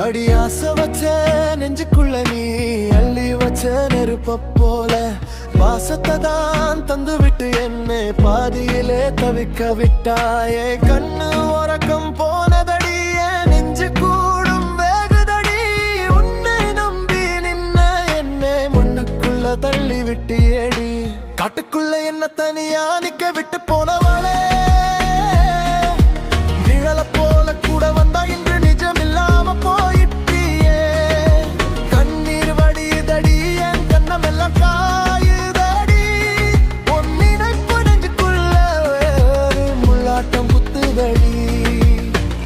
அடி ஆசை வச்ச நெஞ்சுக்குள்ள நீ அள்ளி வச்ச நெருப்ப போல வாசத்தை தான் தந்து விட்டு என்னை பாதியிலே தவிக்க விட்டாயே. கண்ணு உறக்கம் போனதடி நெஞ்சு கூடும் வேகுதடி. உன்னை நம்பி நின்ன என்னை முன்னுக்குள்ள தள்ளி விட்டு ஏடி. காட்டுக்குள்ள என்ன தனியா நிக்க விட்டு போனவளே, நிழல போல கூட வந்தா இன்று நிஜம் இல்லாம போயிட்டியே. கண்ணீர் வடியுதடி என் கண்ணமெல்லாம் காயுதடி. உன் நினைப்பு நெஞ்சுக்குள்ள முள்ளாட்டம் குத்துதடி.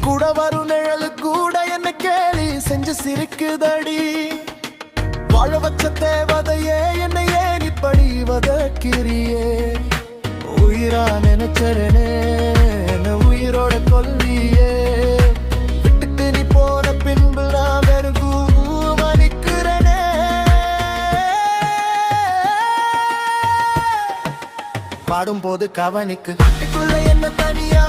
கூட வரும் நிழலு கூட என்ன கேலி செஞ்சு சிரிக்குதடி. வாழ வச்ச தேவதையே என்னை ஏன் இப்படி வதக்கிறியே. உயிரா நினைச்சரனே என்ன உயிரோட கொல்லியே. விட்டுட்டு நீ போன பின்பு நான் வெறும் மணிக்கிறனே. பாடும் போது கவனிக்கு காட்டுக்குள்ள என்ன தனியா